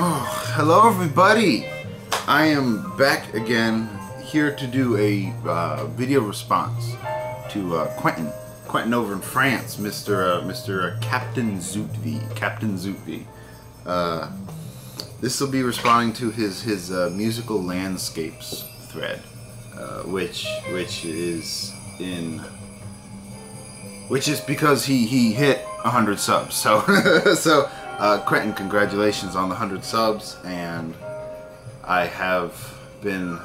Oh, hello everybody! I am back again here to do a video response to Quentin over in France, Mr. Captain Zutvi. This will be responding to his musical landscapes thread, which is because he hit 100 subs. So Quentin, congratulations on the 100 subs, and I have been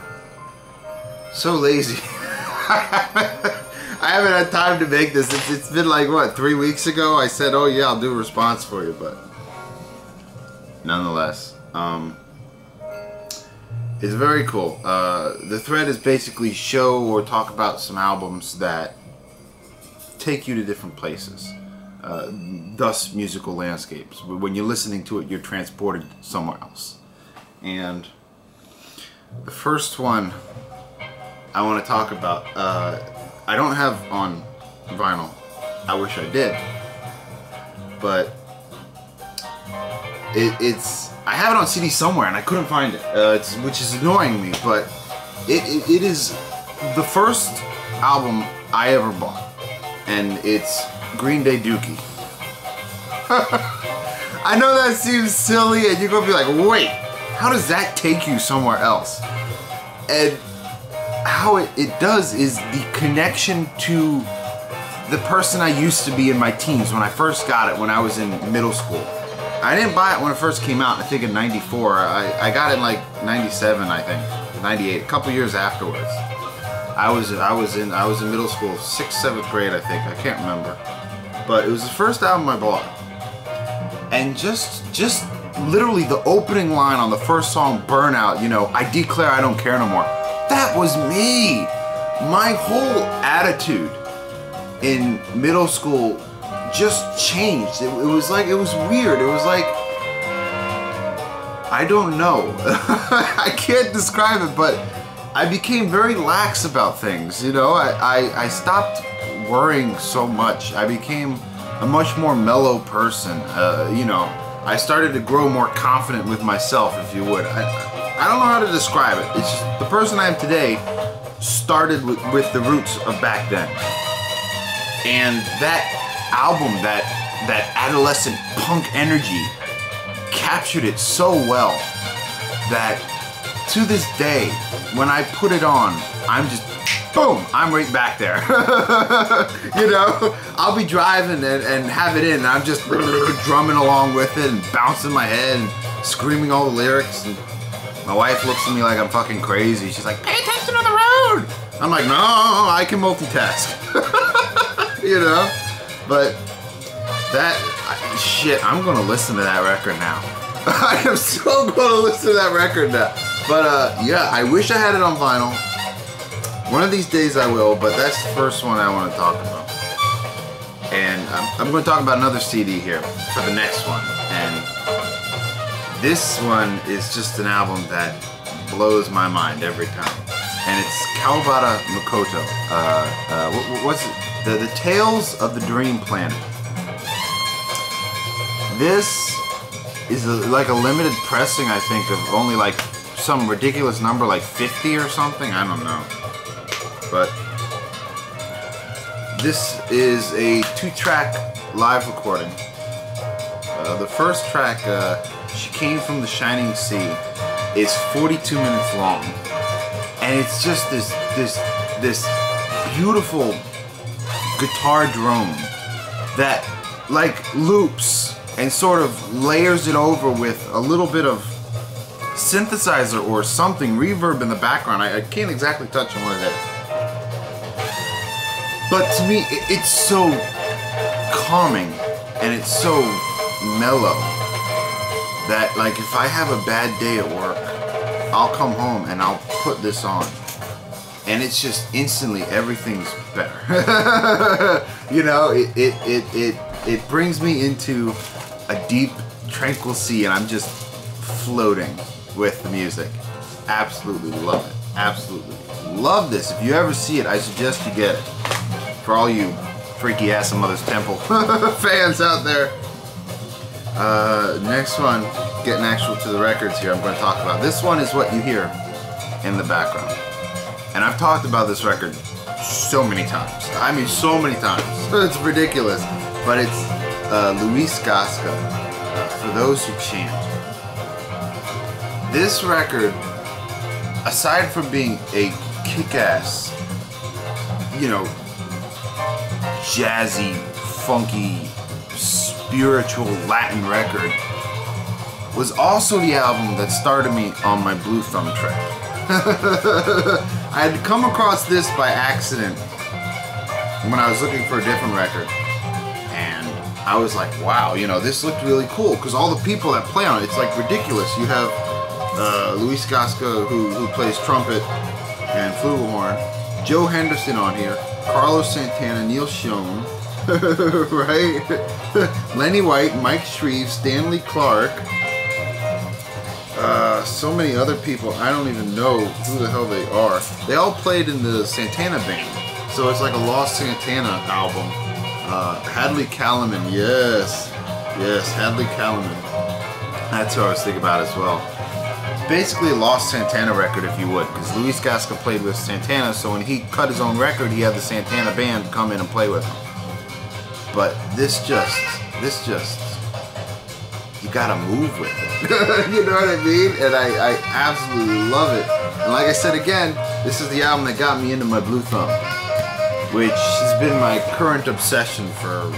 so lazy. I haven't had time to make this. It's been like, what, 3 weeks ago I said, oh yeah, I'll do a response for you, but nonetheless, it's very cool. The thread is basically show or talk about some albums that take you to different places. Thus musical landscapes. When you're listening to it, you're transported somewhere else. And the first one I want to talk about, I don't have on vinyl. I wish I did, but I have it on CD somewhere and I couldn't find it, which is annoying me. But it is the first album I ever bought, and it's Green Day Dookie. I know that seems silly, and you're gonna be like, wait, how does that take you somewhere else? And how it does is the connection to the person I used to be in my teens when I first got it, when I was in middle school. I didn't buy it when it first came out, I think in 94. I got it in like 97, I think, 98, a couple years afterwards. I was in middle school, 6th, 7th grade, I think. I can't remember. But it was the first album I bought. And just literally the opening line on the first song, Burnout, you know, I declare I don't care no more. That was me. My whole attitude in middle school just changed. It was like, it was weird. It was like, I don't know. I can't describe it, but I became very lax about things, you know. I stopped worrying so much. I became a much more mellow person, you know. I started to grow more confident with myself, if you would. I don't know how to describe it. It's just the person I am today started with the roots of back then. And that album, that adolescent punk energy, captured it so well that to this day, when I put it on, I'm just, boom, I'm right back there. You know, I'll be driving and have it in, and I'm just drumming along with it and bouncing my head and screaming all the lyrics. And my wife looks at me like I'm fucking crazy. She's like, pay attention on the road. I'm like, no, I can multitask. You know? But shit, I'm gonna listen to that record now. I am so gonna listen to that record now. But yeah, I wish I had it on vinyl. One of these days I will, but that's the first one I want to talk about. And I'm going to talk about another CD here for the next one. And this one is just an album that blows my mind every time. And it's Kawabata Makoto. What's it? The Tales of the Dream Planet. This is like a limited pressing, I think, of only like some ridiculous number, like 50 or something. I don't know. But this is a 2-track live recording. The first track, She Came from the Shining Sea, is 42 minutes long, and it's just this beautiful guitar drone that like loops and sort of layers it over with a little bit of synthesizer or something, reverb in the background. I can't exactly touch on what it is. But to me, it's so calming and it's so mellow that, like, if I have a bad day at work, I'll come home and I'll put this on, and it's just instantly everything's better. You know, it brings me into a deep, tranquil sea, and I'm just floating with the music. Absolutely love it. Absolutely love this. If you ever see it, I suggest you get it. For all you freaky ass of Mother's Temple fans out there. Next one getting actual to the records here, I'm going to talk about. This one is what you hear in the background. And I've talked about this record so many times. I mean, so many times. It's ridiculous. But it's Luis Gasca, For Those Who Chant. This record, aside from being a kick-ass, you know, jazzy, funky, spiritual Latin record, was also the album that started me on my Blue Thumb track. I had come across this by accident when I was looking for a different record, and I was like, wow, you know, this looked really cool, because all the people that play on it, it's like ridiculous. You have Luis Gasca, who plays trumpet and flugelhorn, Joe Henderson on here, Carlos Santana, Neil Schon, right? Lenny White, Mike Shreve, Stanley Clark, so many other people, I don't even know who the hell they are. They all played in the Santana band, so it's like a Lost Santana album. Hadley Callman, yes, Hadley Callman. That's what I was thinking about as well. Basically a Lost Santana record, if you would, because Luis Gasca played with Santana, so when he cut his own record, he had the Santana band come in and play with him. But this just, you gotta move with it. You know what I mean? And I absolutely love it. And like I said again, this is the album that got me into my Blue Thumb, which has been my current obsession for,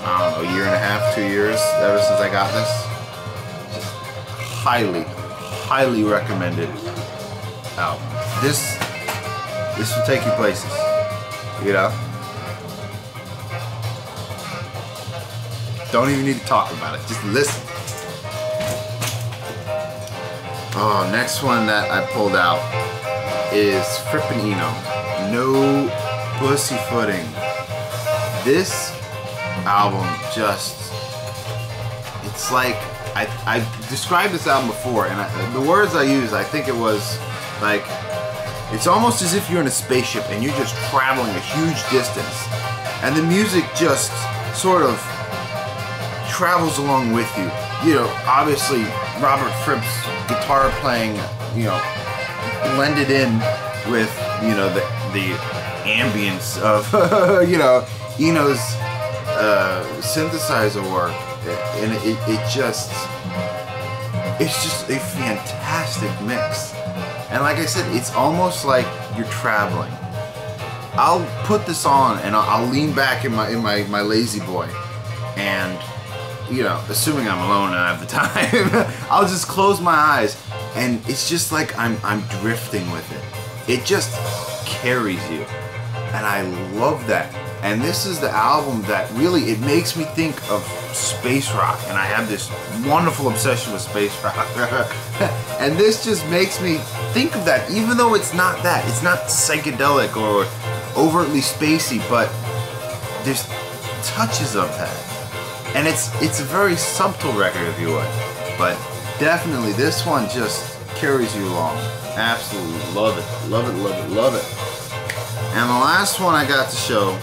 I don't know, a year and a half, 2 years, ever since I got this. Just highly recommended album. This will take you places, you know? Don't even need to talk about it, just listen. Oh, next one that I pulled out is Frippin' Eno, No Pussyfooting. This album just, it's like, I described this album before, and the words I used, I think it was like, it's almost as if you're in a spaceship and you're just traveling a huge distance, and the music just sort of travels along with you. You know, obviously Robert Fripp's guitar playing, you know, blended in with, you know, the ambience of, you know, Eno's synthesizer work, and it's just a fantastic mix. And like I said, it's almost like you're traveling. I'll put this on and I'll lean back in my lazy boy, and, you know, assuming I'm alone and I have the time, I'll just close my eyes, and it's just like I'm drifting with it. It just carries you, and I love that. And this is the album that really, it makes me think of space rock, and I have this wonderful obsession with space rock. And this just makes me think of that, even though it's not that. It's not psychedelic or overtly spacey, but there's touches of that. And it's a very subtle record, if you would. But definitely, this one just carries you along. Absolutely love it. Love it, love it, love it. And the last one I got to show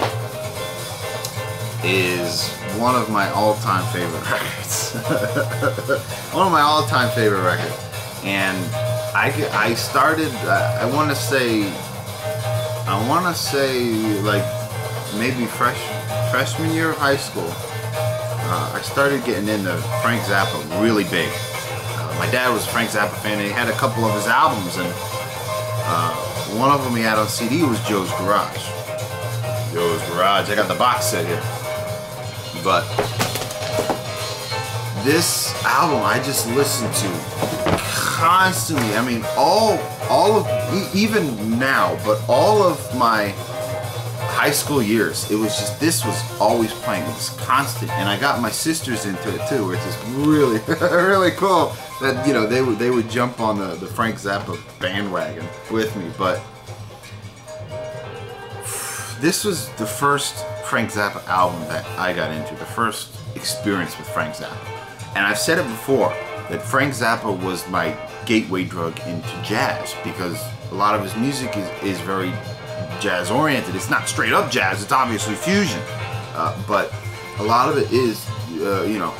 is one of my all-time favorite records. One of my all-time favorite records. And I started, I want to say like maybe freshman year of high school. I started getting into Frank Zappa really big. My dad was a Frank Zappa fan, and he had a couple of his albums, and one of them he had on CD was Joe's Garage. Joe's Garage. I got the box set here. But this album I just listened to constantly. I mean, all of, even now, but all of my high school years, it was just, this was always playing. It was constant, and I got my sisters into it too, which is really, really cool. That, you know, they would jump on the Frank Zappa bandwagon with me. But this was the first Frank Zappa album that I got into, the first experience with Frank Zappa. And I've said it before, that Frank Zappa was my gateway drug into jazz, because a lot of his music is very jazz oriented. It's not straight up jazz, it's obviously fusion, but a lot of it is, you know,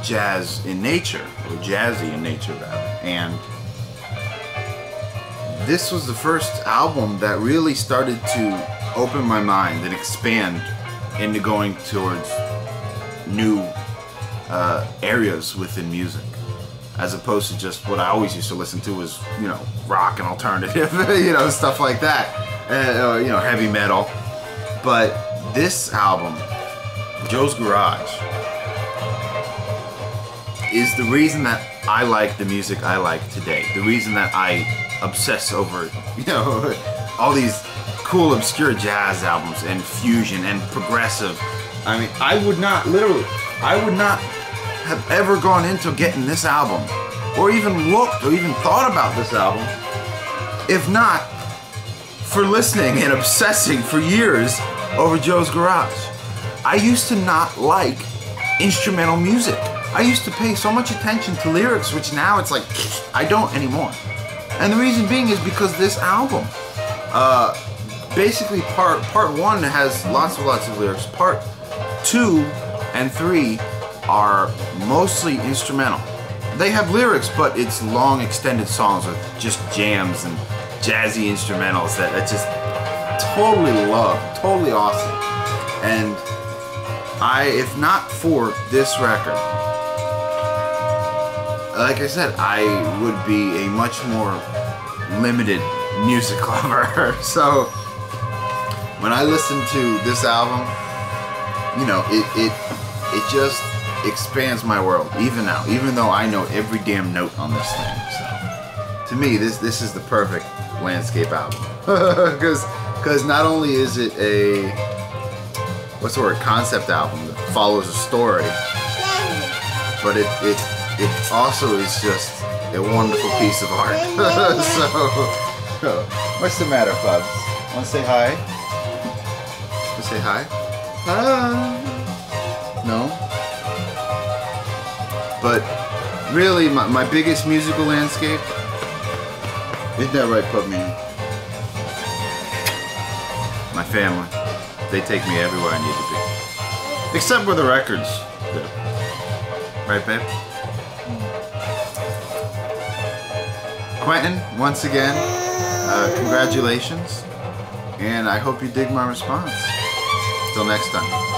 jazz in nature, or jazzy in nature rather. And this was the first album that really started to open my mind and expand into going towards new areas within music, as opposed to just what I always used to listen to was, you know, rock and alternative, you know, stuff like that, you know, heavy metal. But this album, Joe's Garage, is the reason that I like the music I like today. The reason that I obsess over, you know, all these cool obscure jazz albums and fusion and progressive. I mean, I would not have ever gone into getting this album, or even looked or even thought about this album, if not for listening and obsessing for years over Joe's Garage. I used to not like instrumental music. I used to pay so much attention to lyrics, which now it's like, I don't anymore. And the reason being is because this album, basically part one has lots of lyrics. Part 2 and 3 are mostly instrumental. They have lyrics, but it's long extended songs with just jams and jazzy instrumentals that I just totally love, totally awesome. And if not for this record, like I said, I would be a much more limited music lover. So when I listen to this album, you know, it just expands my world, even now, even though I know every damn note on this thing. So to me, this is the perfect landscape album, because not only is it a, what's the word, concept album that follows a story, but it also is just a wonderful piece of art. So what's the matter, Bubs? Want to say hi? Want to say hi? Hi. No? But really, my biggest musical landscape, isn't that right, Pub Man? My family. They take me everywhere I need to be. Except where the records do. Right, babe? Quentin, once again, congratulations. And I hope you dig my response. Till next time.